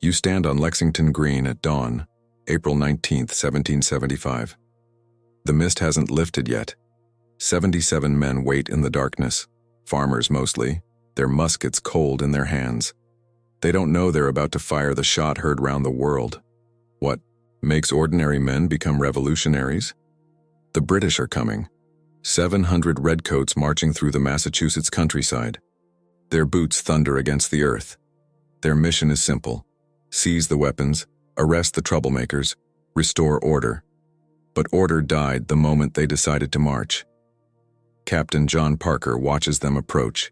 You stand on Lexington Green at dawn, April 19, 1775. The mist hasn't lifted yet. 77 men wait in the darkness, farmers mostly, their muskets cold in their hands. They don't know they're about to fire the shot heard round the world. What makes ordinary men become revolutionaries? The British are coming. 700 redcoats marching through the Massachusetts countryside. Their boots thunder against the earth. Their mission is simple: seize the weapons, arrest the troublemakers, restore order. But order died the moment they decided to march. Captain John Parker watches them approach.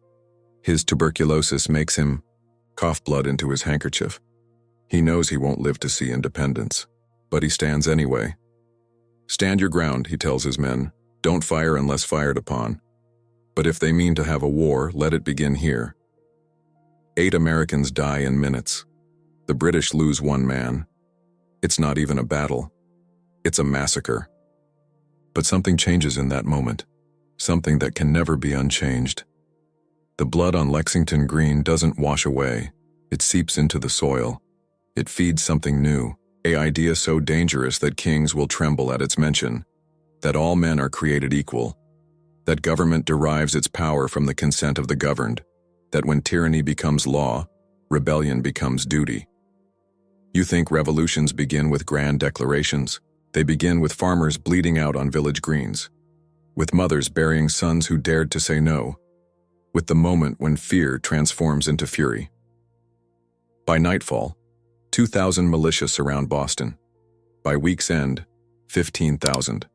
His tuberculosis makes him cough blood into his handkerchief. He knows he won't live to see independence, but he stands anyway. "Stand your ground," he tells his men. "Don't fire unless fired upon. But if they mean to have a war, let it begin here." 8 Americans die in minutes. The British lose 1 man. It's not even a battle. It's a massacre. But something changes in that moment, something that can never be unchanged. The blood on Lexington Green doesn't wash away. It seeps into the soil. It feeds something new, an idea so dangerous that kings will tremble at its mention, that all men are created equal, that government derives its power from the consent of the governed, that when tyranny becomes law, rebellion becomes duty. You think revolutions begin with grand declarations? They begin with farmers bleeding out on village greens, with mothers burying sons who dared to say no, with the moment when fear transforms into fury. By nightfall, 2,000 militia surround Boston. By week's end, 15,000.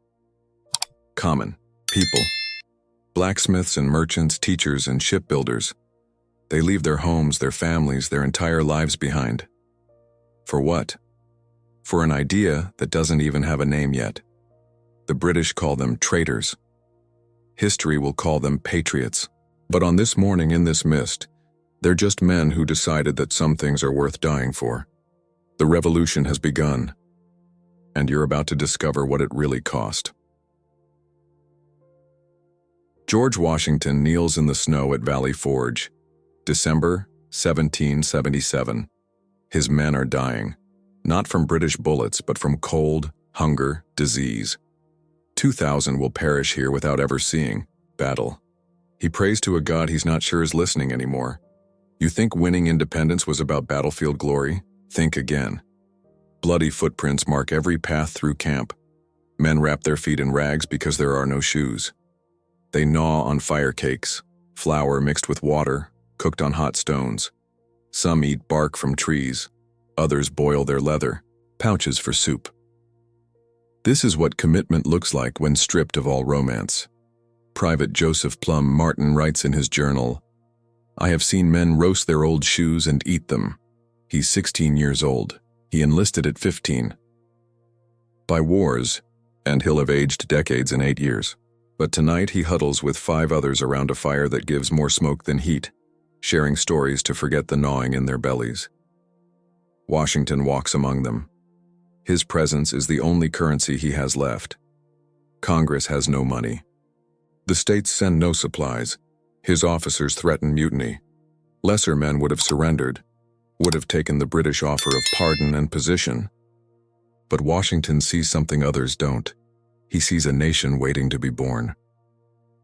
Common people. Blacksmiths and merchants, teachers and shipbuilders. They leave their homes, their families, their entire lives behind. For what? For an idea that doesn't even have a name yet. The British call them traitors. History will call them patriots. But on this morning in this mist, they're just men who decided that some things are worth dying for. The revolution has begun, and you're about to discover what it really cost. George Washington kneels in the snow at Valley Forge, December 1777. His men are dying, not from British bullets, but from cold, hunger, disease. 2,000 will perish here without ever seeing battle. He prays to a God he's not sure is listening anymore. You think winning independence was about battlefield glory? Think again. Bloody footprints mark every path through camp. Men wrap their feet in rags because there are no shoes. They gnaw on fire cakes, flour mixed with water, cooked on hot stones. Some eat bark from trees. Others boil their leather, pouches for soup. This is what commitment looks like when stripped of all romance. Private Joseph Plum Martin writes in his journal, "I have seen men roast their old shoes and eat them." He's 16 years old. He enlisted at 15. By wars, and he'll have aged decades in 8 years. But tonight he huddles with 5 others around a fire that gives more smoke than heat, sharing stories to forget the gnawing in their bellies. Washington walks among them. His presence is the only currency he has left. Congress has no money. The states send no supplies. His officers threaten mutiny. Lesser men would have surrendered, would have taken the British offer of pardon and position. But Washington sees something others don't. He sees a nation waiting to be born.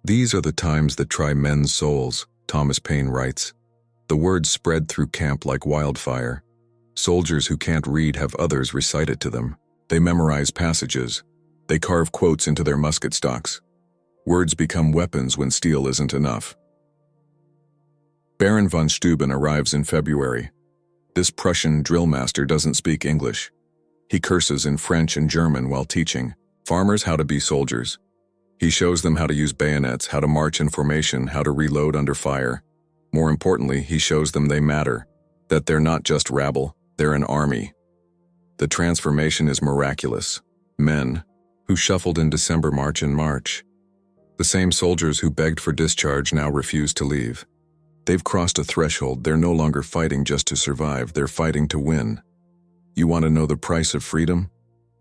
These are the times that try men's souls, Thomas Paine writes. The words spread through camp like wildfire. Soldiers who can't read have others recite it to them. They memorize passages. They carve quotes into their musket stocks. Words become weapons when steel isn't enough. Baron von Steuben arrives in February. This Prussian drill master doesn't speak English. He curses in French and German while teaching farmers how to be soldiers. He shows them how to use bayonets, how to march in formation, how to reload under fire. More importantly, he shows them they matter, that they're not just rabble, they're an army. The transformation is miraculous. Men, who shuffled in December, march in March. The same soldiers who begged for discharge now refuse to leave. They've crossed a threshold. They're no longer fighting just to survive, they're fighting to win. You want to know the price of freedom?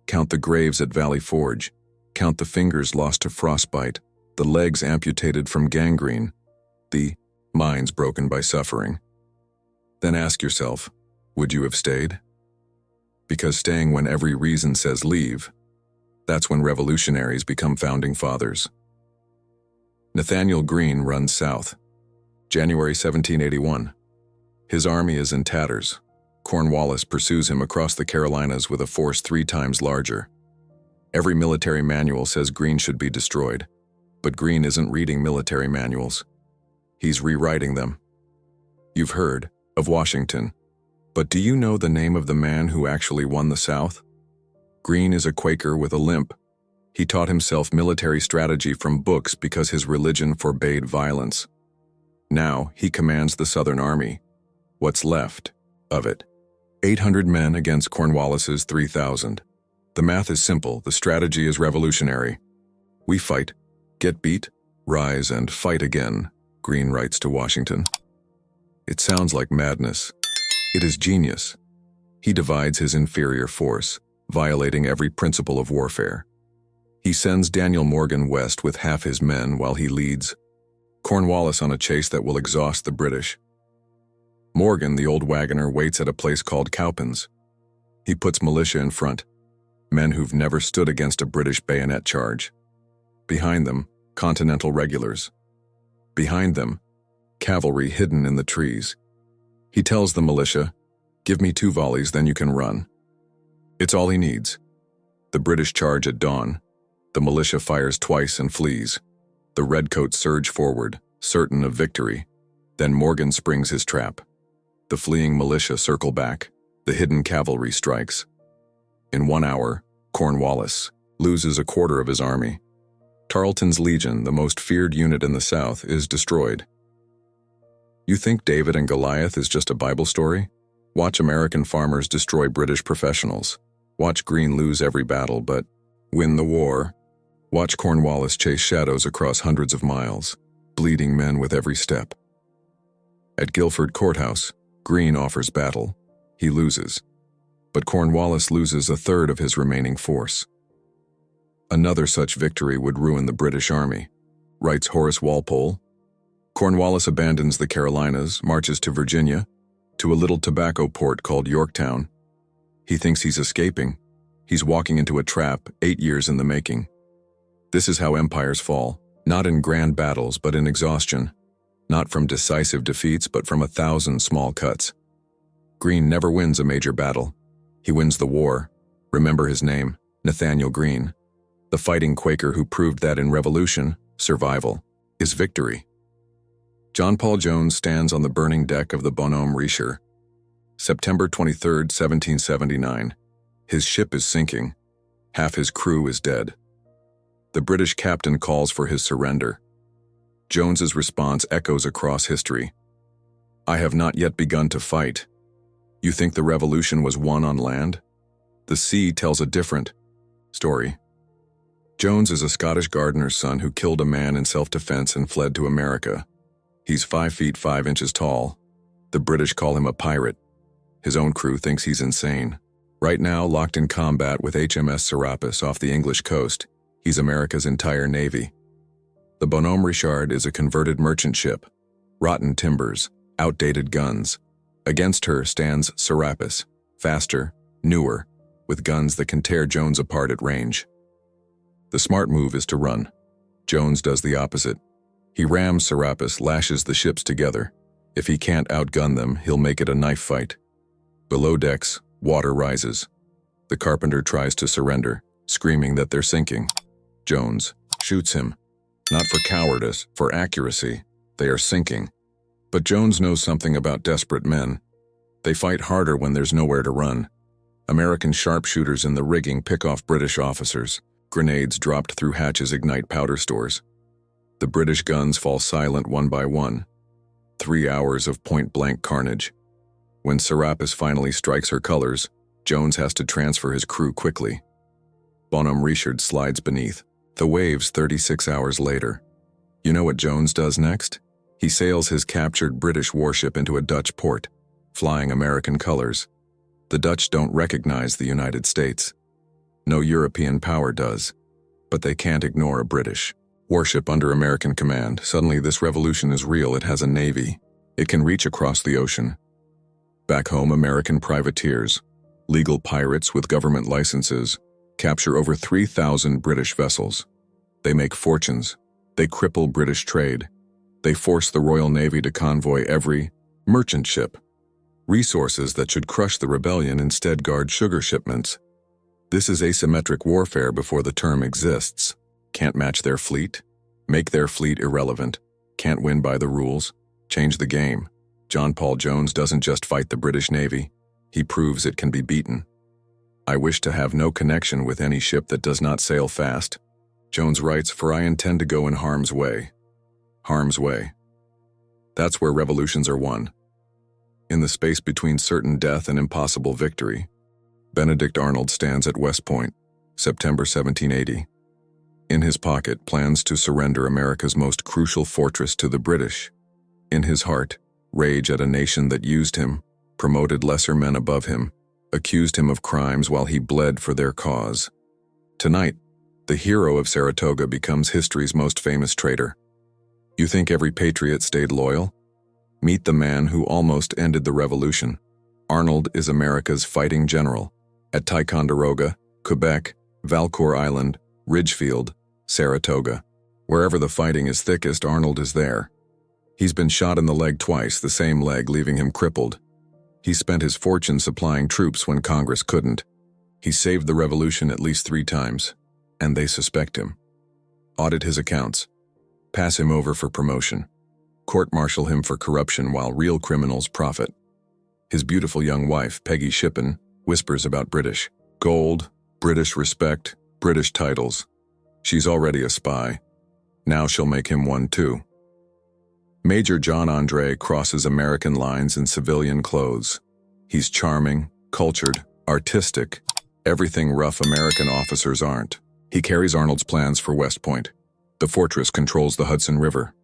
Count the graves at Valley Forge. Count the fingers lost to frostbite, the legs amputated from gangrene, the minds broken by suffering. Then ask yourself, Would you have stayed? Because staying when every reason says leave, that's when revolutionaries become founding fathers. Nathaniel Greene runs south. January 1781. His army is in tatters. Cornwallis pursues him across the Carolinas with a force 3 times larger. Every military manual says Greene should be destroyed, but Greene isn't reading military manuals. He's rewriting them. You've heard of Washington, but do you know the name of the man who actually won the South? Greene is a Quaker with a limp. He taught himself military strategy from books because his religion forbade violence. Now he commands the Southern Army. What's left of it? 800 men against Cornwallis's 3,000. The math is simple, the strategy is revolutionary. We fight, get beat, rise and fight again, Greene writes to Washington. It sounds like madness. It is genius. He divides his inferior force, violating every principle of warfare. He sends Daniel Morgan west with half his men while he leads Cornwallis on a chase that will exhaust the British. Morgan, the old wagoner, waits at a place called Cowpens. He puts militia in front, men who've never stood against a British bayonet charge. Behind them, Continental regulars. Behind them, cavalry hidden in the trees. He tells the militia, "Give me 2 volleys, then you can run." It's all he needs. The British charge at dawn. The militia fires twice and flees. The redcoats surge forward, certain of victory. Then Morgan springs his trap. The fleeing militia circle back. The hidden cavalry strikes. In 1 hour, Cornwallis loses a quarter of his army. Tarleton's Legion, the most feared unit in the South, is destroyed. You think David and Goliath is just a Bible story? Watch American farmers destroy British professionals. Watch Greene lose every battle but win the war. Watch Cornwallis chase shadows across hundreds of miles, bleeding men with every step. At Guilford Courthouse, Greene offers battle. He loses. But Cornwallis loses a third of his remaining force. Another such victory would ruin the British Army, writes Horace Walpole. Cornwallis abandons the Carolinas, marches to Virginia, to a little tobacco port called Yorktown. He thinks he's escaping. He's walking into a trap 8 years in the making. This is how empires fall, not in grand battles but in exhaustion, not from decisive defeats but from 1,000 small cuts. Greene never wins a major battle. He wins the war. Remember his name, Nathaniel Greene, the fighting Quaker who proved that in revolution, survival is victory. John Paul Jones stands on the burning deck of the Bonhomme Richelieu. September 23, 1779. His ship is sinking. Half his crew is dead. The British captain calls for his surrender. Jones's response echoes across history. "I have not yet begun to fight. You think the revolution was won on land? The sea tells a different story." Jones is a Scottish gardener's son who killed a man in self-defense and fled to America. He's 5 feet 5 inches tall. The British call him a pirate. His own crew thinks he's insane. Right now, locked in combat with HMS Serapis off the English coast, he's America's entire navy. The Bonhomme Richard is a converted merchant ship. Rotten timbers, outdated guns. Against her stands Serapis, faster, newer, with guns that can tear Jones apart at range. The smart move is to run. Jones does the opposite. He rams Serapis, lashes the ships together. If he can't outgun them, he'll make it a knife fight. Below decks, water rises. The carpenter tries to surrender, screaming that they're sinking. Jones shoots him. Not for cowardice, for accuracy. They are sinking. But Jones knows something about desperate men. They fight harder when there's nowhere to run. American sharpshooters in the rigging pick off British officers. Grenades dropped through hatches ignite powder stores. The British guns fall silent one by one. 3 hours of point-blank carnage. When Serapis finally strikes her colors, Jones has to transfer his crew quickly. Bonhomme Richard slides beneath. The waves 36 hours later. You know what Jones does next? He sails his captured British warship into a Dutch port, flying American colors. The Dutch don't recognize the United States. No European power does. But they can't ignore a British warship under American command. Suddenly, this revolution is real. It has a navy. It can reach across the ocean. Back home, American privateers, legal pirates with government licenses, capture over 3,000 British vessels. They make fortunes. They cripple British trade. They force the Royal Navy to convoy every merchant ship. Resources that should crush the rebellion instead guard sugar shipments. This is asymmetric warfare before the term exists. Can't match their fleet? Make their fleet irrelevant. Can't win by the rules? Change the game. John Paul Jones doesn't just fight the British Navy. He proves it can be beaten. I wish to have no connection with any ship that does not sail fast. Jones writes, for I intend to go in harm's way. Harm's way. That's where revolutions are won. In the space between certain death and impossible victory, Benedict Arnold stands at West Point, September 1780. In his pocket, plans to surrender America's most crucial fortress to the British. In his heart, rage at a nation that used him, promoted lesser men above him, accused him of crimes while he bled for their cause. Tonight, the hero of Saratoga becomes history's most famous traitor. You think every patriot stayed loyal? Meet the man who almost ended the revolution. Arnold is America's fighting general. At Ticonderoga, Quebec, Valcour Island, Ridgefield, Saratoga. Wherever the fighting is thickest, Arnold is there. He's been shot in the leg twice, the same leg leaving him crippled. He spent his fortune supplying troops when Congress couldn't. He saved the revolution at least 3 times, and they suspect him. Audit his accounts. Pass him over for promotion. Court-martial him for corruption while real criminals profit. His beautiful young wife, Peggy Shippen, whispers about British gold, British respect, British titles. She's already a spy. Now she'll make him one too. Major John Andre crosses American lines in civilian clothes. He's charming, cultured, artistic, everything rough American officers aren't. He carries Arnold's plans for West Point. The fortress controls the Hudson River.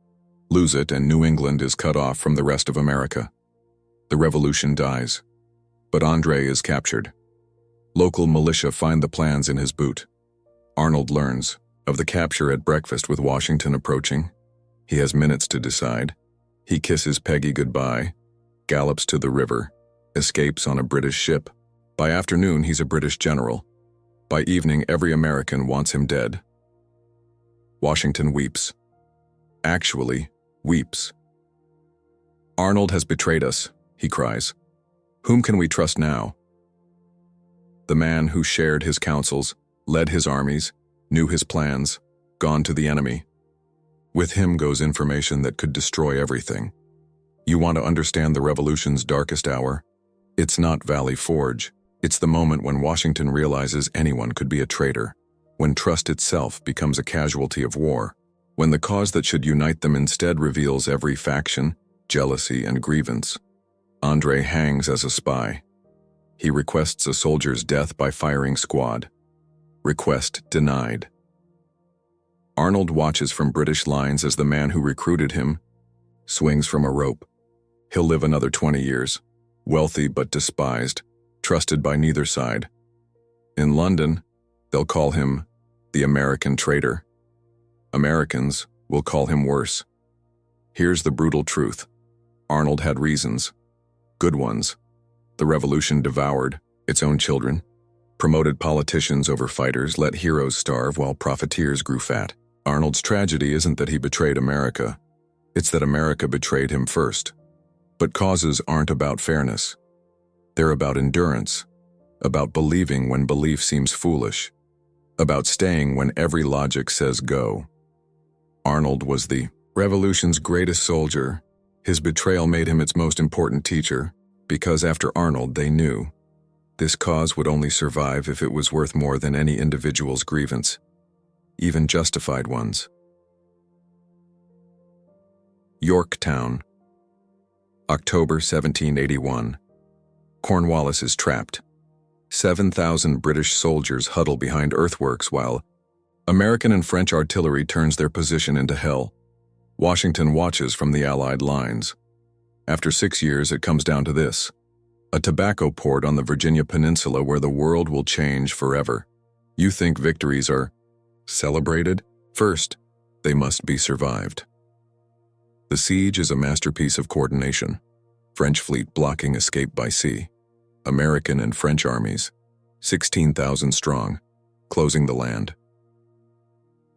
Lose it and New England is cut off from the rest of America. The revolution dies. But Andre is captured. Local militia find the plans in his boot. Arnold learns of the capture at breakfast with Washington approaching. He has minutes to decide. He kisses Peggy goodbye, gallops to the river, escapes on a British ship. By afternoon, he's a British general. By evening, every American wants him dead. Washington weeps. Actually, weeps. Arnold has betrayed us, he cries. Whom can we trust now? The man who shared his counsels, led his armies, knew his plans, gone to the enemy. With him goes information that could destroy everything. You want to understand the revolution's darkest hour? It's not Valley Forge. It's the moment when Washington realizes anyone could be a traitor, when trust itself becomes a casualty of war, when the cause that should unite them instead reveals every faction, jealousy, and grievance. Andre hangs as a spy. He requests a soldier's death by firing squad. Request denied. Arnold watches from British lines as the man who recruited him swings from a rope. He'll live another 20 years, wealthy but despised, trusted by neither side. In London, they'll call him the American traitor. Americans will call him worse. Here's the brutal truth. Arnold had reasons. Good ones. The revolution devoured its own children, promoted politicians over fighters, let heroes starve while profiteers grew fat. Arnold's tragedy isn't that he betrayed America. It's that America betrayed him first. But causes aren't about fairness. They're about endurance, about believing when belief seems foolish, about staying when every logic says go. Arnold was the revolution's greatest soldier. His betrayal made him its most important teacher, because after Arnold they knew this cause would only survive if it was worth more than any individual's grievance, even justified ones. Yorktown, October 1781. Cornwallis is trapped. 7,000 British soldiers huddle behind earthworks while American and French artillery turns their position into hell. Washington watches from the Allied lines. After 6 years, it comes down to this: a tobacco port on the Virginia Peninsula where the world will change forever. You think victories are celebrated? First, they must be survived. The siege is a masterpiece of coordination. French fleet blocking escape by sea. American and French armies, 16,000 strong, closing the land.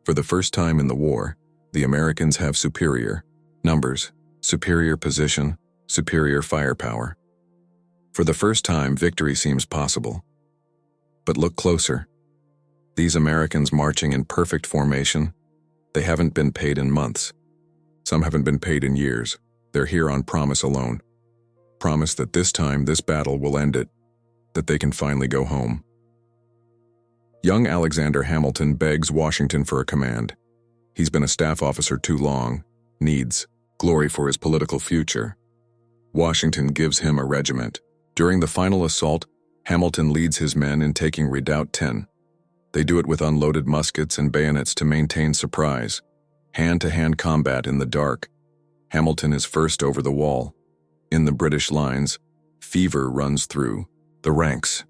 For the first time in the war, the Americans have superior numbers, superior position, superior firepower. For the first time, victory seems possible. But look closer. These Americans marching in perfect formation, they haven't been paid in months. Some haven't been paid in years. They're here on promise alone. Promise that this time this battle will end it, that they can finally go home. Young Alexander Hamilton begs Washington for a command. He's been a staff officer too long, needs glory for his political future. Washington gives him a regiment. During the final assault, Hamilton leads his men in taking Redoubt 10. They do it with unloaded muskets and bayonets to maintain surprise. Hand-to-hand combat in the dark. Hamilton is first over the wall. In the British lines, fever runs through the ranks.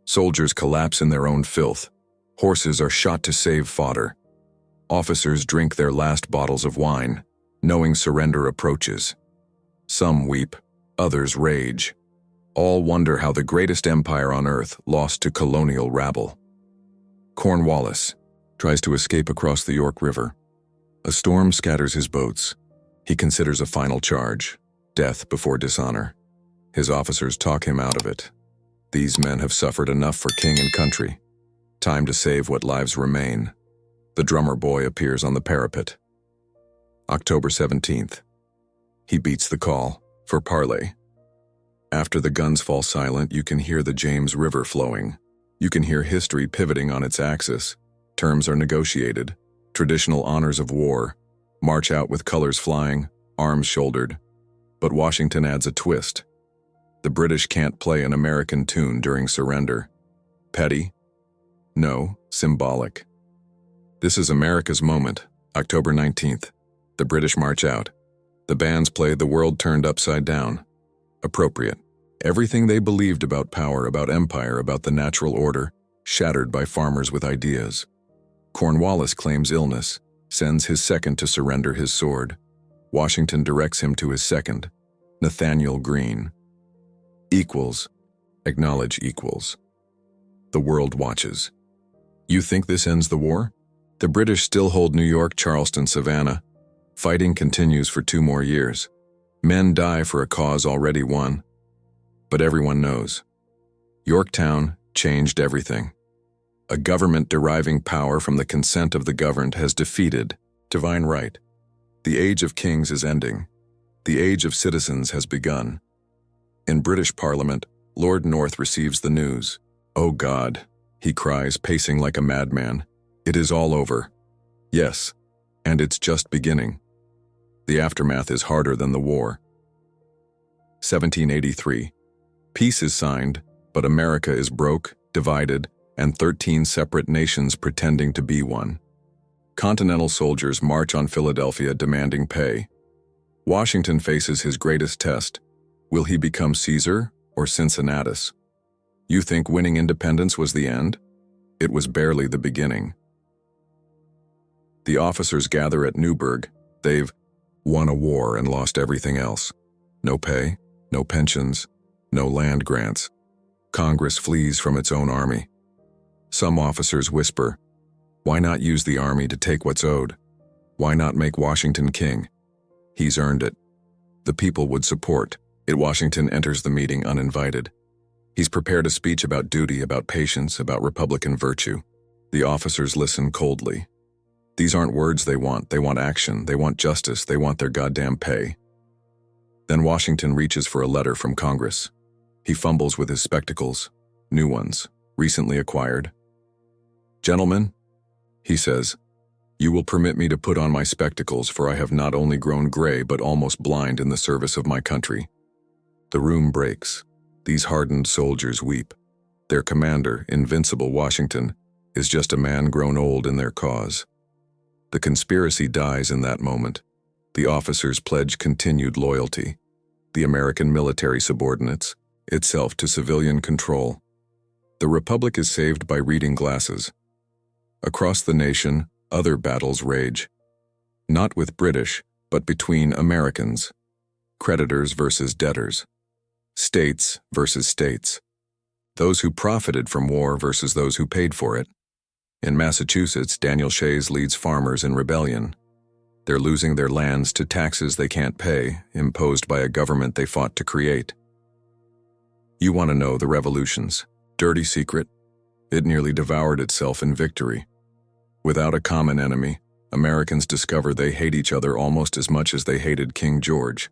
Soldiers collapse in their own filth. Horses are shot to save fodder. Officers drink their last bottles of wine, knowing surrender approaches. Some weep, others rage. All wonder how the greatest empire on earth lost to colonial rabble. Cornwallis tries to escape across the York River. A storm scatters his boats. He considers a final charge, death before dishonor. His officers talk him out of it. These men have suffered enough for king and country. Time to save what lives remain. The drummer boy appears on the parapet. October 17th. He beats the call for parley. After the guns fall silent, you can hear the James River flowing. You can hear history pivoting on its axis. Terms are negotiated. Traditional honors of war. March out with colors flying, arms shouldered. But Washington adds a twist. The British can't play an American tune during surrender. Petty? No, symbolic. This is America's moment, October 19th. The British march out. The bands play The World Turned Upside Down. Appropriate. Everything they believed about power, about empire, about the natural order, shattered by farmers with ideas. Cornwallis claims illness, sends his second to surrender his sword. Washington directs him to his second, Nathaniel Greene. Equals. Acknowledge equals. The world watches. You think this ends the war? The British still hold New York, Charleston, Savannah. Fighting continues for 2 more years. Men die for a cause already won. But everyone knows. Yorktown changed everything. A government deriving power from the consent of the governed has defeated divine right. The age of kings is ending. The age of citizens has begun. In British Parliament, Lord North receives the news. "Oh God," he cries, pacing like a madman. "It is all over." Yes, and it's just beginning. The aftermath is harder than the war. 1783. Peace is signed, but America is broke, divided, and 13 separate nations pretending to be one. Continental soldiers march on Philadelphia demanding pay. Washington faces his greatest test. Will he become Caesar or Cincinnatus? You think winning independence was the end? It was barely the beginning. The officers gather at Newburgh. They've won a war and lost everything else. No pay, no pensions, no land grants. Congress flees from its own army. Some officers whisper, "Why not use the army to take what's owed? Why not make Washington king? He's earned it." The people would support it. Washington enters the meeting uninvited. He's prepared a speech about duty, about patience, about Republican virtue. The officers listen coldly. These aren't words they want action, they want justice, they want their goddamn pay. Then Washington reaches for a letter from Congress. He fumbles with his spectacles, new ones, recently acquired. "Gentlemen," he says, "you will permit me to put on my spectacles, for I have not only grown gray but almost blind in the service of my country." The room breaks. These hardened soldiers weep. Their commander, invincible Washington, is just a man grown old in their cause. The conspiracy dies in that moment. The officers pledge continued loyalty. The American military subordinates, itself to civilian control. The Republic is saved by reading glasses. Across the nation, other battles rage. Not with British, but between Americans. creditors versus debtors, states versus states, those who profited from war versus those who paid for it. In Massachusetts, Daniel Shays leads farmers in rebellion. They're losing their lands to taxes they can't pay, imposed by a government they fought to create. You want to know the revolution's dirty secret? It nearly devoured itself in victory. Without a common enemy, Americans discover they hate each other almost as much as they hated King George.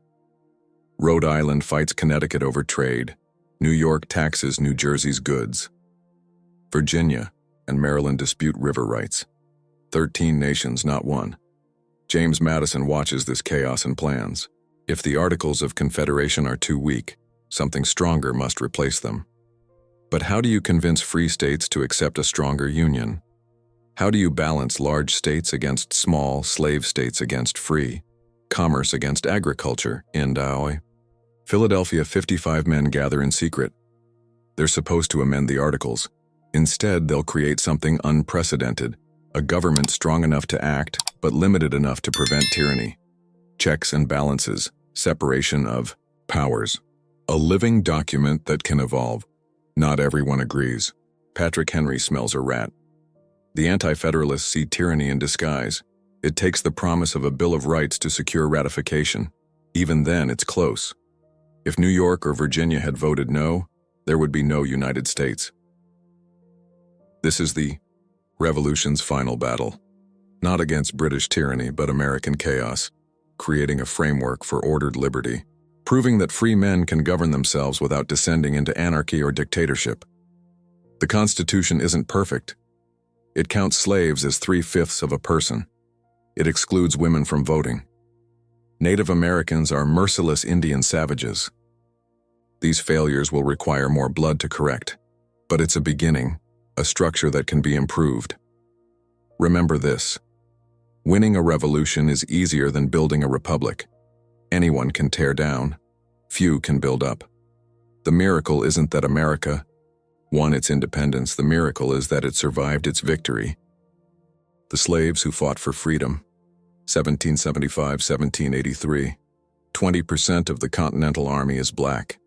Rhode Island fights Connecticut over trade. New York taxes New Jersey's goods. Virginia and Maryland dispute river rights. 13 nations, not one. James Madison watches this chaos and plans. If the Articles of Confederation are too weak, something stronger must replace them. But how do you convince free states to accept a stronger union? How do you balance large states against small, slave states against free, commerce against agriculture, in Daoi? Philadelphia, 55 men gather in secret. They're supposed to amend the Articles. Instead, they'll create something unprecedented, a government strong enough to act, but limited enough to prevent tyranny. Checks and balances, separation of powers. A living document that can evolve. Not everyone agrees. Patrick Henry smells a rat. The Anti-Federalists see tyranny in disguise. It takes the promise of a Bill of Rights to secure ratification. Even then, it's close. If New York or Virginia had voted no, there would be no United States. This is the Revolution's final battle. Not against British tyranny, but American chaos, creating a framework for ordered liberty, proving that free men can govern themselves without descending into anarchy or dictatorship. The Constitution isn't perfect. It counts slaves as 3/5 of a person. It excludes women from voting. Native Americans are merciless Indian savages. These failures will require more blood to correct, but it's a beginning, a structure that can be improved. Remember this: winning a revolution is easier than building a republic. Anyone can tear down. Few can build up. The miracle isn't that America won its independence. The miracle is that it survived its victory. The slaves who fought for freedom. 1775-1783. 20% of the Continental Army is black.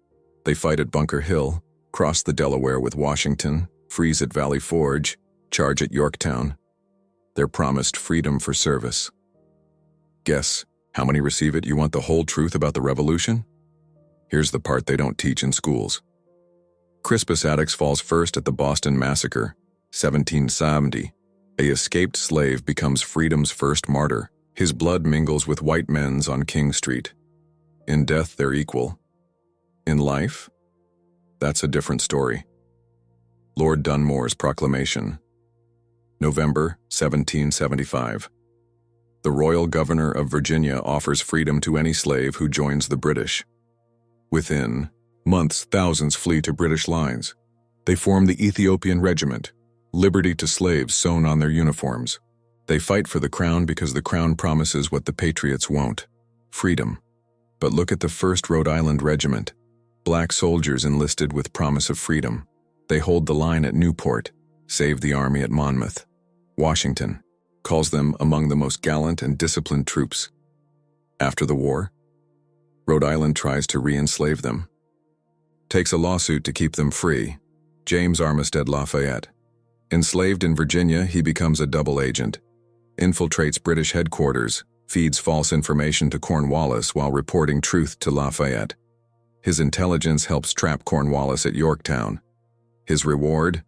They fight at Bunker Hill, cross the Delaware with Washington, freeze at Valley Forge, charge at Yorktown. They're promised freedom for service. Guess how many receive it? You want the whole truth about the revolution? Here's the part they don't teach in schools. Crispus Attucks falls first at the Boston Massacre, 1770. A escaped slave becomes freedom's first martyr. His blood mingles with white men's on King Street. In death, they're equal. In life, that's a different story. Lord Dunmore's Proclamation. November 1775. The Royal Governor of Virginia offers freedom to any slave who joins the British. Within months, thousands flee to British lines. They form the Ethiopian Regiment, liberty to slaves sewn on their uniforms. They fight for the crown because the crown promises what the patriots won't: freedom. But look at the 1st Rhode Island Regiment. Black soldiers enlisted with promise of freedom. They hold the line at Newport, save the army at Monmouth. Washington calls them among the most gallant and disciplined troops. After the war, Rhode Island tries to re-enslave them. Takes a lawsuit to keep them free. James Armistead Lafayette. Enslaved in Virginia, he becomes a double agent. Infiltrates British headquarters, feeds false information to Cornwallis while reporting truth to Lafayette. His intelligence helps trap Cornwallis at Yorktown. His reward?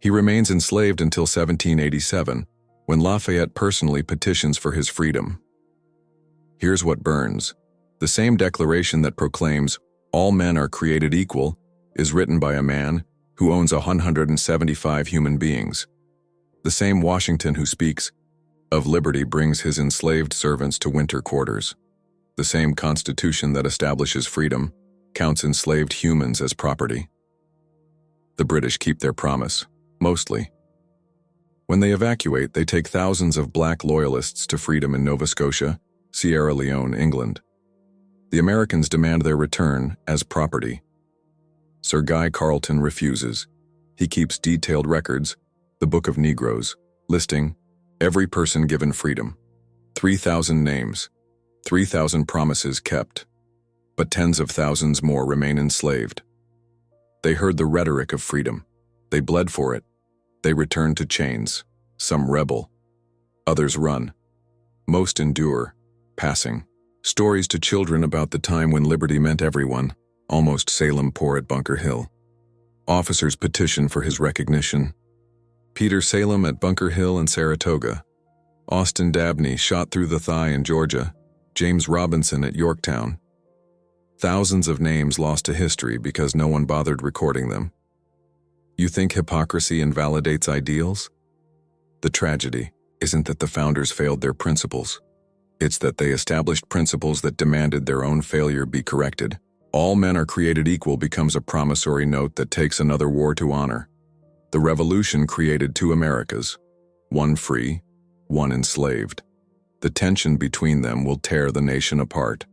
He remains enslaved until 1787, when Lafayette personally petitions for his freedom. Here's what burns. The same declaration that proclaims all men are created equal is written by a man who owns 175 human beings. The same Washington who speaks of liberty brings his enslaved servants to winter quarters. The same Constitution that establishes freedom counts enslaved humans as property. The British keep their promise, mostly. When they evacuate, they take thousands of black loyalists to freedom in Nova Scotia, Sierra Leone, England. The Americans demand their return as property. Sir Guy Carleton refuses. He keeps detailed records, the Book of Negroes, listing every person given freedom. 3,000 names, 3,000 promises kept. but tens of thousands more remain enslaved. They heard the rhetoric of freedom. They bled for it. They return to chains. Some rebel. Others run. Most endure, passing. Stories to children about the time when liberty meant everyone, almost Salem poor at Bunker Hill. Officers petition for his recognition. Peter Salem at Bunker Hill in Saratoga. Austin Dabney shot through the thigh in Georgia. James Robinson at Yorktown. Thousands of names lost to history because no one bothered recording them. You think hypocrisy invalidates ideals? The tragedy isn't that the founders failed their principles. It's that they established principles that demanded their own failure be corrected. All men are created equal becomes a promissory note that takes another war to honor. The revolution created two Americas, one free, one enslaved. The tension between them will tear the nation apart.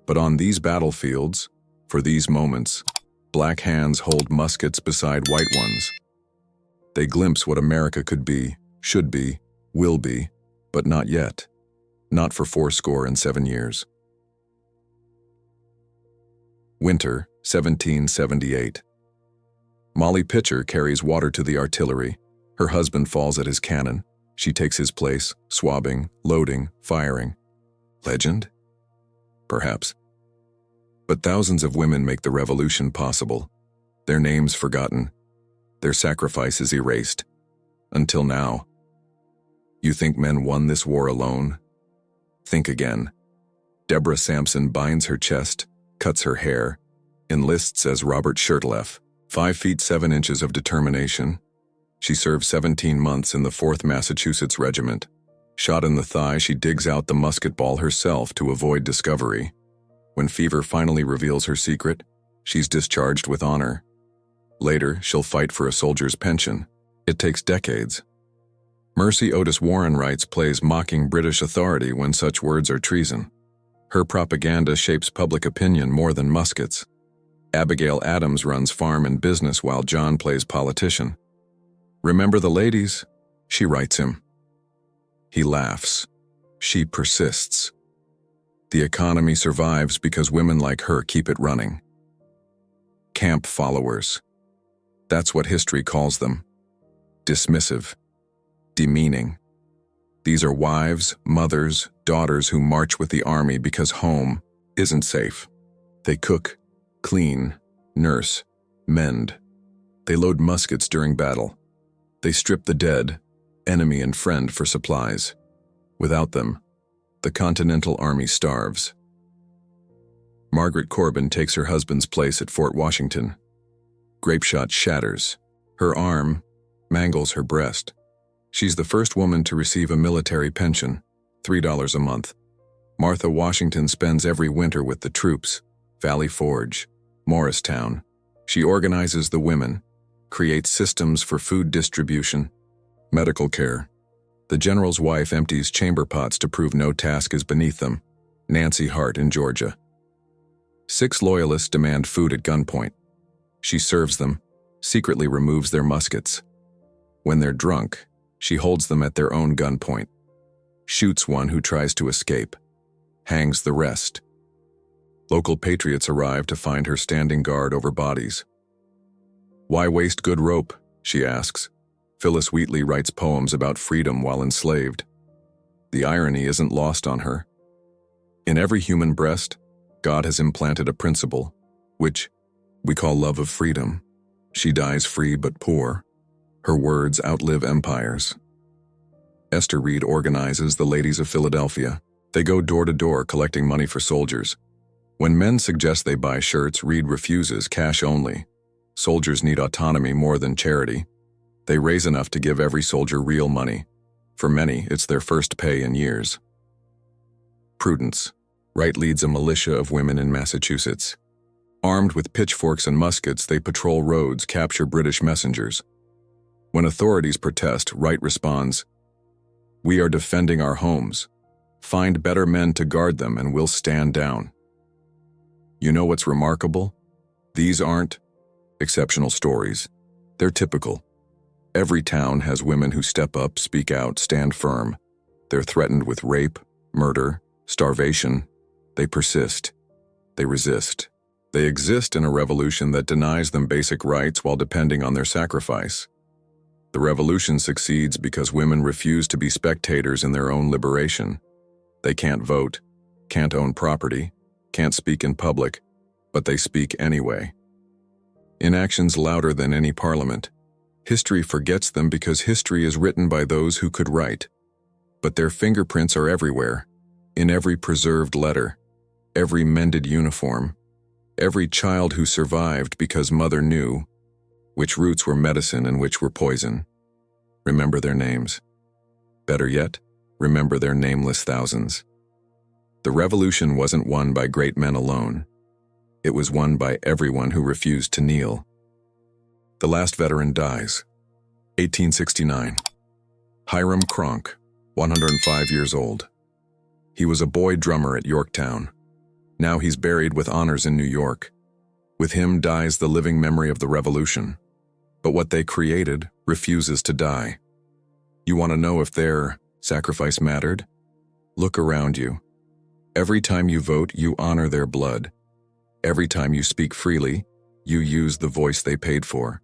But on these battlefields, for these moments, black hands hold muskets beside white ones. They glimpse what America could be, should be, will be, but not yet. Not for 77 years. Winter, 1778. Molly Pitcher carries water to the artillery. Her husband falls at his cannon. She takes his place, swabbing, loading, firing. Legend? Perhaps. But thousands of women make the revolution possible. Their names forgotten. Their sacrifices erased. Until now. You think men won this war alone? Think again. Deborah Sampson binds her chest, cuts her hair, enlists as Robert Shirtleff, 5 feet 7 inches of determination. She served 17 months in the 4th Massachusetts Regiment. Shot in the thigh, she digs out the musket ball herself to avoid discovery. When fever finally reveals her secret, she's discharged with honor. Later, she'll fight for a soldier's pension. It takes decades. Mercy Otis Warren writes plays mocking British authority when such words are treason. Her propaganda shapes public opinion more than muskets. Abigail Adams runs farm and business while John plays politician. Remember the ladies? She writes him. He laughs. She persists. The economy survives because women like her keep it running. Camp followers. That's what history calls them. Dismissive. Demeaning. These are wives, mothers, daughters who march with the army because home isn't safe. They cook, clean, nurse, mend. They load muskets during battle. They strip the dead, enemy and friend for supplies. Without them, the Continental Army starves. Margaret Corbin takes her husband's place at Fort Washington. Grapeshot shatters. Her arm mangles her breast. She's the first woman to receive a military pension, $3 a month. Martha Washington spends every winter with the troops, Valley Forge, Morristown. She organizes the women, creates systems for food distribution, medical care. The general's wife empties chamber pots to prove no task is beneath them. Nancy Hart in Georgia. 6 loyalists demand food at gunpoint. She serves them, secretly removes their muskets. When they're drunk, she holds them at their own gunpoint, shoots one who tries to escape, hangs the rest. Local patriots arrive to find her standing guard over bodies. Why waste good rope? She asks. Phyllis Wheatley writes poems about freedom while enslaved. The irony isn't lost on her. In every human breast, God has implanted a principle, which we call love of freedom. She dies free but poor. Her words outlive empires. Esther Reed organizes the Ladies of Philadelphia. They go door to door collecting money for soldiers. When men suggest they buy shirts, Reed refuses, cash only. Soldiers need autonomy more than charity. They raise enough to give every soldier real money. For many, it's their first pay in years. Prudence. Wright leads a militia of women in Massachusetts. Armed with pitchforks and muskets, they patrol roads, capture British messengers. When authorities protest, Wright responds, "We are defending our homes. Find better men to guard them and we'll stand down." You know what's remarkable? These aren't exceptional stories. They're typical. Every town has women who step up, speak out, stand firm. They're threatened with rape, murder, starvation. They persist. They resist. They exist in a revolution that denies them basic rights while depending on their sacrifice. The revolution succeeds because women refuse to be spectators in their own liberation. They can't vote, can't own property, can't speak in public, but they speak anyway. In actions louder than any parliament, history forgets them because history is written by those who could write. But their fingerprints are everywhere, in every preserved letter, every mended uniform, every child who survived because mother knew which roots were medicine and which were poison. Remember their names. Better yet, remember their nameless thousands. The revolution wasn't won by great men alone. It was won by everyone who refused to kneel. The last veteran dies. 1869. Hiram Cronk, 105 years old. He was a boy drummer at Yorktown. Now he's buried with honors in New York. With him dies the living memory of the revolution. But what they created refuses to die. You want to know if their sacrifice mattered? Look around you. Every time you vote, you honor their blood. Every time you speak freely, you use the voice they paid for.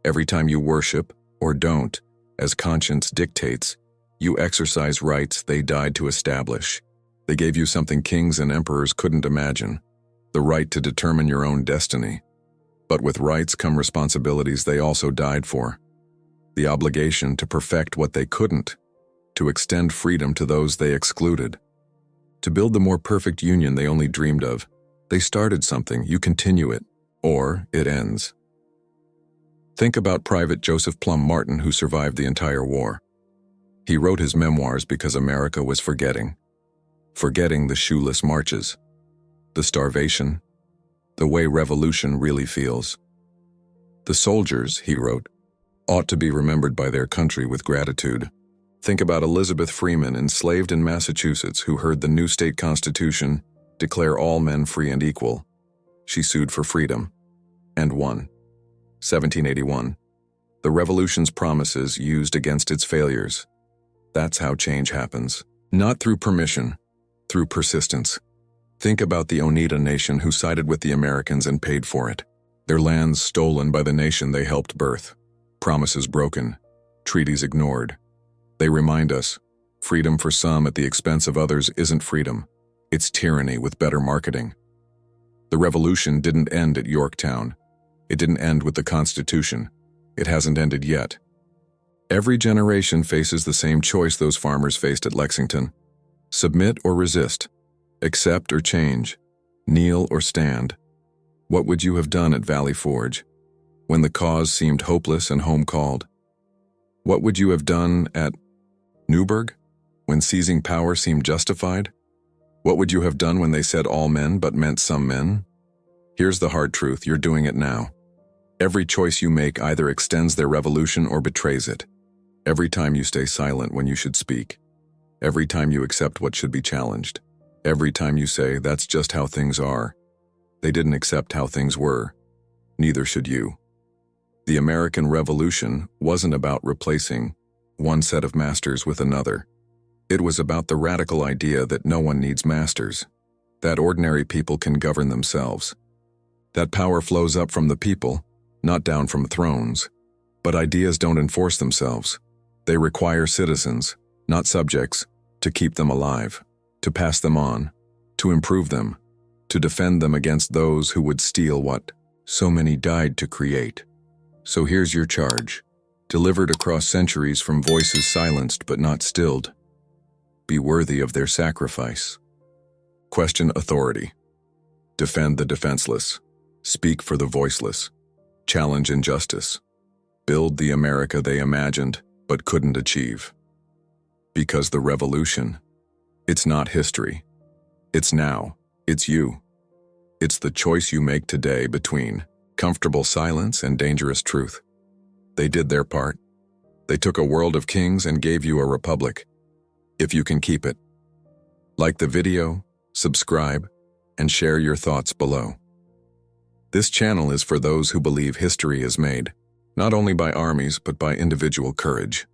Every time you worship, or don't, as conscience dictates, you exercise rights they died to establish. They gave you something kings and emperors couldn't imagine, the right to determine your own destiny. But with rights come responsibilities they also died for. The obligation to perfect what they couldn't, to extend freedom to those they excluded, to build the more perfect union they only dreamed of. They started something, you continue it, or it ends. Think about Private Joseph Plum Martin, who survived the entire war. He wrote his memoirs because America was forgetting the shoeless marches, the starvation, the way revolution really feels. The soldiers, he wrote, ought to be remembered by their country with gratitude. Think about Elizabeth Freeman, enslaved in Massachusetts, who heard the new state constitution declare all men free and equal. She sued for freedom, and won. 1781. The revolution's promises used against its failures. That's how change happens. Not through permission, through persistence. Think about the Oneida Nation who sided with the Americans and paid for it. Their lands stolen by the nation they helped birth. Promises broken. Treaties ignored. They remind us, freedom for some at the expense of others isn't freedom. It's tyranny with better marketing. The revolution didn't end at Yorktown. It didn't end with the Constitution. It hasn't ended yet. Every generation faces the same choice those farmers faced at Lexington. Submit or resist. Accept or change. Kneel or stand. What would you have done at Valley Forge, when the cause seemed hopeless and home called? What would you have done at Newburgh, when seizing power seemed justified? What would you have done when they said all men but meant some men? Here's the hard truth, you're doing it now. Every choice you make either extends their revolution or betrays it. Every time you stay silent when you should speak. Every time you accept what should be challenged. Every time you say, that's just how things are. They didn't accept how things were. Neither should you. The American Revolution wasn't about replacing one set of masters with another. It was about the radical idea that no one needs masters, that ordinary people can govern themselves, that power flows up from the people, not down from thrones. But ideas don't enforce themselves. They require citizens, not subjects, to keep them alive, to pass them on, to improve them, to defend them against those who would steal what so many died to create. So here's your charge, delivered across centuries from voices silenced but not stilled. Be worthy of their sacrifice. Question authority. Defend the defenseless. Speak for the voiceless. Challenge injustice. Build the America they imagined but couldn't achieve. Because the revolution, it's not history. It's now. It's you. It's the choice you make today between comfortable silence and dangerous truth. They did their part. They took a world of kings and gave you a republic. If you can keep it. Like the video, subscribe, and share your thoughts below. This channel is for those who believe history is made, not only by armies but by individual courage.